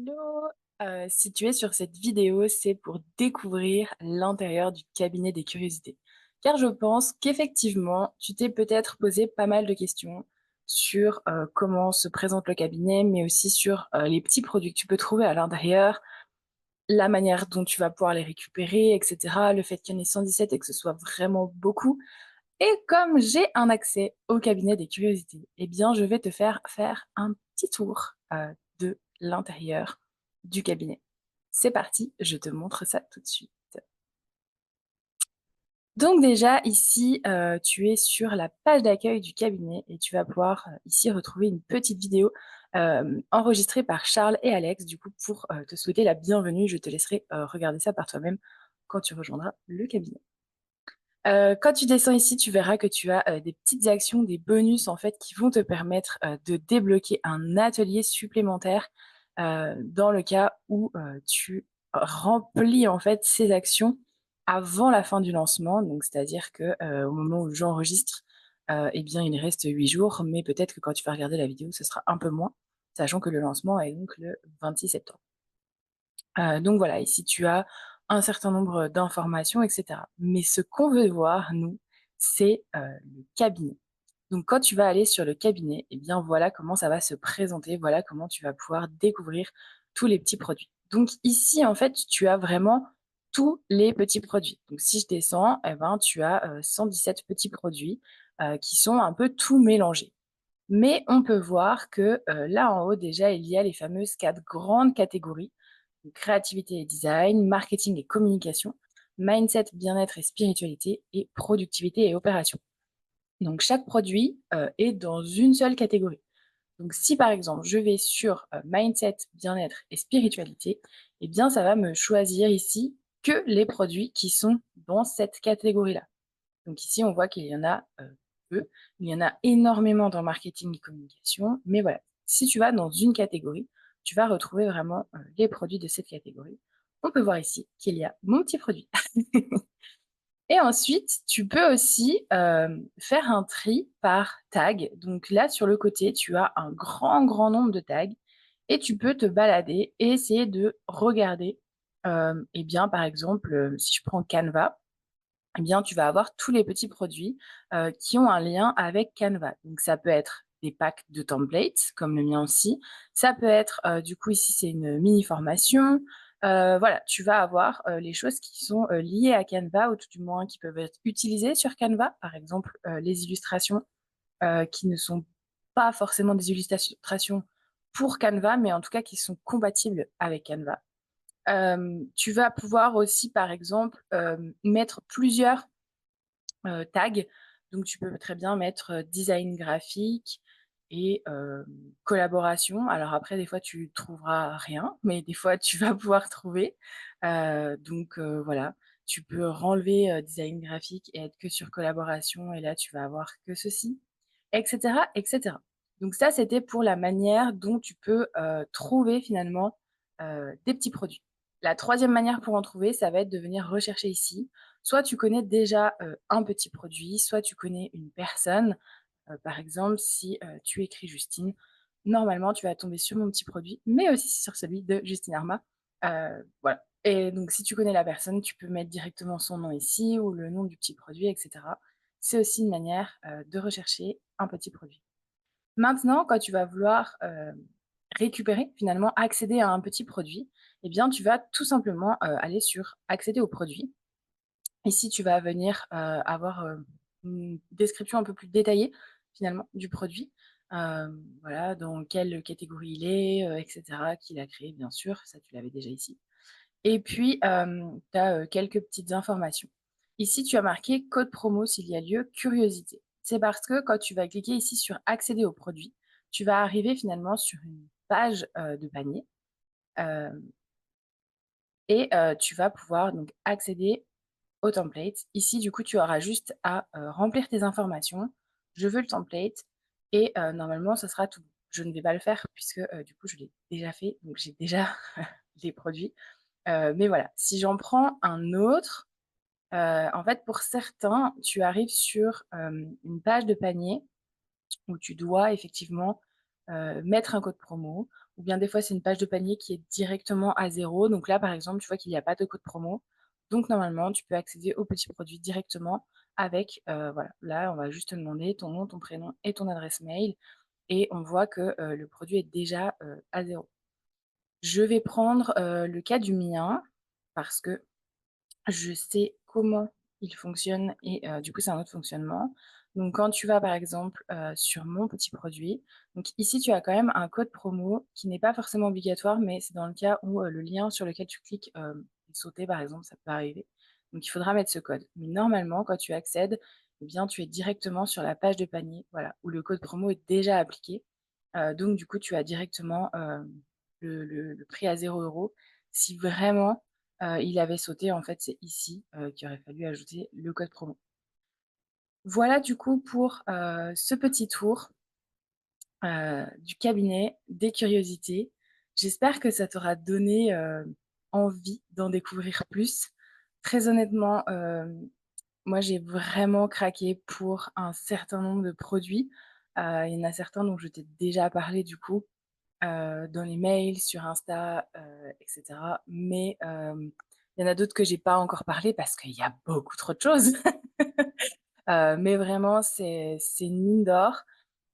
Hello! Si tu es sur cette vidéo, c'est pour découvrir l'intérieur du cabinet des curiosités. Car je pense qu'effectivement, tu t'es peut-être posé pas mal de questions sur comment se présente le cabinet, mais aussi sur les petits produits que tu peux trouver à l'intérieur, la manière dont tu vas pouvoir les récupérer, etc. Le fait qu'il y en ait 117 et que ce soit vraiment beaucoup. Et comme j'ai un accès au cabinet des curiosités, eh bien, je vais te faire un petit tour de l'intérieur du cabinet. C'est parti, je te montre ça tout de suite. Donc déjà, ici, tu es sur la page d'accueil du cabinet et tu vas pouvoir ici retrouver une petite vidéo enregistrée par Charles et Alex, du coup, pour te souhaiter la bienvenue. Je te laisserai regarder ça par toi-même quand tu rejoindras le cabinet. Quand tu descends ici, tu verras que tu as des petites actions, des bonus en fait qui vont te permettre de débloquer un atelier supplémentaire dans le cas où tu remplis en fait ces actions avant la fin du lancement. Donc, c'est-à-dire que au moment où j'enregistre, eh bien, il reste 8 jours, mais peut-être que quand tu vas regarder la vidéo, ce sera un peu moins, sachant que le lancement est donc le 26 septembre. Donc voilà, ici tu as un certain nombre d'informations, et cetera. Mais ce qu'on veut voir, nous, c'est le cabinet. Donc quand tu vas aller sur le cabinet, eh bien voilà comment ça va se présenter, voilà comment tu vas pouvoir découvrir tous les petits produits. Donc ici, en fait, tu as vraiment tous les petits produits. Donc si je descends, eh ben, tu as 117 petits produits qui sont un peu tout mélangés. Mais on peut voir que là en haut, déjà, il y a les fameuses 4 grandes catégories. Donc, créativité et design, marketing et communication, mindset, bien-être et spiritualité, et productivité et opération. Donc chaque produit est dans une seule catégorie. Donc si par exemple je vais sur mindset, bien-être et spiritualité, eh bien ça va me choisir ici que les produits qui sont dans cette catégorie-là. Donc ici, on voit qu'il y en a peu, il y en a énormément dans marketing et communication, mais voilà, si tu vas dans une catégorie, tu vas retrouver vraiment les produits de cette catégorie. On peut voir ici qu'il y a mon petit produit. Et ensuite, tu peux aussi faire un tri par tag. Donc là, sur le côté, tu as un grand nombre de tags et tu peux te balader et essayer de regarder. Eh bien, par exemple, si je prends Canva, eh bien, tu vas avoir tous les petits produits qui ont un lien avec Canva. Donc, ça peut être des packs de templates, comme le mien aussi. Ça peut être, du coup, ici, c'est une mini formation. Voilà, tu vas avoir les choses qui sont liées à Canva, ou tout du moins qui peuvent être utilisées sur Canva. Par exemple, les illustrations qui ne sont pas forcément des illustrations pour Canva, mais en tout cas qui sont compatibles avec Canva. Tu vas pouvoir aussi, par exemple, mettre plusieurs tag. Donc tu peux très bien mettre design graphique et collaboration. Alors après, des fois, tu trouveras rien, mais des fois, tu vas pouvoir trouver. Voilà, tu peux renlever design graphique et être que sur collaboration, et là, tu vas avoir que ceci, etc., etc. Donc ça, c'était pour la manière dont tu peux trouver finalement des petits produits. La troisième manière pour en trouver, ça va être de venir rechercher ici. Soit tu connais déjà un petit produit, soit tu connais une personne. Par exemple, si tu écris Justine, normalement, tu vas tomber sur mon petit produit, mais aussi sur celui de Justine Arma. Voilà. Et donc, si tu connais la personne, tu peux mettre directement son nom ici ou le nom du petit produit, etc. C'est aussi une manière de rechercher un petit produit. Maintenant, quand tu vas vouloir récupérer, finalement, accéder à un petit produit, eh bien, tu vas tout simplement aller sur accéder au produit. Ici, tu vas venir avoir une description un peu plus détaillée finalement du produit. Voilà, dans quelle catégorie il est, etc., qui l'a créé, bien sûr, ça tu l'avais déjà ici. Et puis, tu as quelques petites informations. Ici, tu as marqué code promo s'il y a lieu, curiosité. C'est parce que quand tu vas cliquer ici sur accéder au produit, tu vas arriver finalement sur une page de panier euh, et tu vas pouvoir donc accéder au template. Ici, du coup, tu auras juste à remplir tes informations. Je veux le template et normalement, ce sera tout. Je ne vais pas le faire puisque du coup, je l'ai déjà fait, donc j'ai déjà les produits. Mais voilà, si j'en prends un autre, en fait, pour certains, tu arrives sur une page de panier où tu dois effectivement mettre un code promo ou bien des fois, c'est une page de panier qui est directement à 0. Donc là, par exemple, tu vois qu'il y a pas de code promo. Donc normalement, tu peux accéder aux petits produits directement avec, voilà, là, on va juste te demander ton nom, ton prénom et ton adresse mail et on voit que, le produit est déjà, à 0. Je vais prendre, le cas du mien parce que je sais comment il fonctionne et du coup, c'est un autre fonctionnement. Donc quand tu vas, par exemple, sur mon petit produit, donc ici, tu as quand même un code promo qui n'est pas forcément obligatoire, mais c'est dans le cas où, le lien sur lequel tu cliques, est sauté, par exemple, ça peut arriver. Donc il faudra mettre ce code. Mais normalement, quand tu accèdes, eh bien, tu es directement sur la page de panier, voilà, où le code promo est déjà appliqué. Donc du coup, tu as directement, le prix à 0 €. Si vraiment, il avait sauté, en fait, c'est ici, qu'il aurait fallu ajouter le code promo. Voilà du coup pour, ce petit tour, du cabinet des curiosités. J'espère que ça t'aura donné, envie d'en découvrir plus. Très honnêtement, moi j'ai vraiment craqué pour un certain nombre de produits. Il y en a certains dont je t'ai déjà parlé du coup, dans les mails, sur Insta, et cetera. Mais, il y en a d'autres que j'ai pas encore parlé parce qu'il y a beaucoup trop de choses. Mais vraiment, c'est une mine d'or.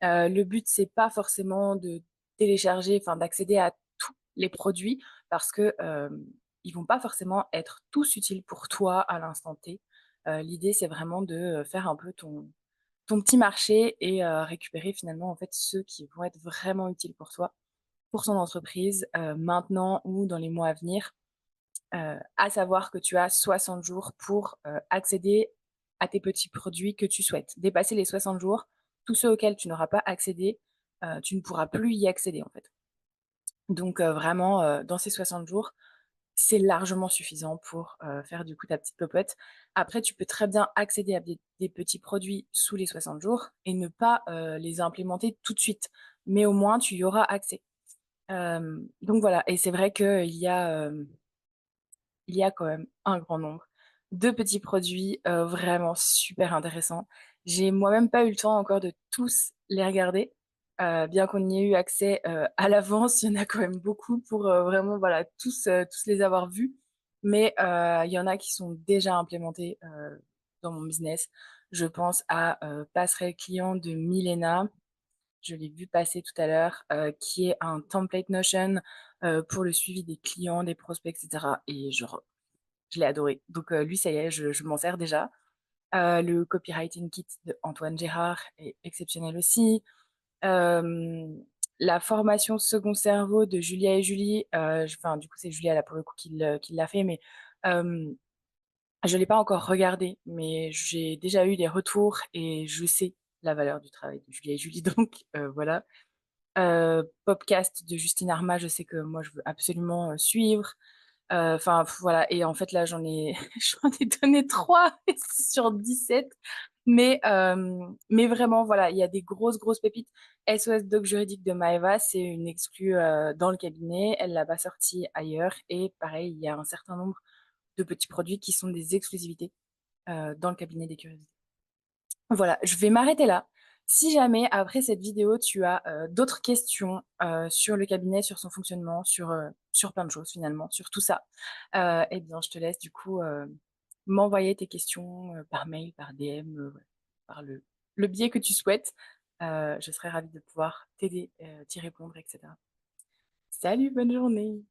Le but, c'est pas forcément de télécharger, enfin d'accéder à tous les produits parce que, ils vont pas forcément être tous utiles pour toi à l'instant T. L'idée, c'est vraiment de, faire un peu ton petit marché et récupérer finalement, en fait, ceux qui vont être vraiment utiles pour toi, pour ton entreprise, maintenant ou dans les mois à venir. À savoir que tu as 60 jours pour, accéder à tes petits produits que tu souhaites. Dépasser les 60 jours, tous ceux auxquels tu n'auras pas accédé, tu ne pourras plus y accéder, en fait. Donc vraiment, dans ces 60 jours, c'est largement suffisant pour, faire du coup ta petite popote. Après, tu peux très bien accéder à des petits produits sous les 60 jours et ne pas, les implémenter tout de suite, mais au moins tu y auras accès. Donc voilà et c'est vrai il y a quand même un grand nombre de petits produits, vraiment super intéressants. J'ai moi-même pas eu le temps encore de tous les regarder, bien qu'on y ait eu accès, à l'avance. Il y en a quand même beaucoup pour, vraiment voilà tous les avoir vus. Mais, il y en a qui sont déjà implémentés, dans mon business. Je pense à, Passerelle Client de Milena. Je l'ai vu passer tout à l'heure, qui est un template Notion, pour le suivi des clients, des prospects et cetera et genre je l'ai adoré. Donc lui, ça y est, je m'en sers déjà. Le copywriting kit de Antoine Gérard est exceptionnel aussi. Hem, la formation Second cerveau de Julia et Julie, enfin, du coup, c'est Julia, là, pour le coup, qui l'a fait, mais hem, je l'ai pas encore regardé, mais j'ai déjà eu des retours et je sais la valeur du travail de Julia et Julie, donc voilà. Popcast de Justine Arma, je sais que moi, je veux absolument, suivre. Enfin, voilà et en fait, là, j'en ai j'en ai donné 3 sur 17 mais vraiment, voilà, il y a des grosses, grosses pépites. SOS Doc Juridique de Maëva, c'est une exclue, dans le cabinet. Elle l'a pas sortie ailleurs et pareil, il y a un certain nombre de petits produits qui sont des exclusivités, dans le cabinet des curiosités. Voilà, je vais m'arrêter là. Si jamais après cette vidéo, tu as, d'autres questions, sur le cabinet, sur son fonctionnement, sur plein de choses finalement, sur tout ça, et bien je te laisse du coup, m'envoyer tes questions, par mail, par DM, voilà, par le biais que tu souhaites. Je serai ravie de pouvoir t'aider, t'y répondre et cetera. Salut, bonne journée!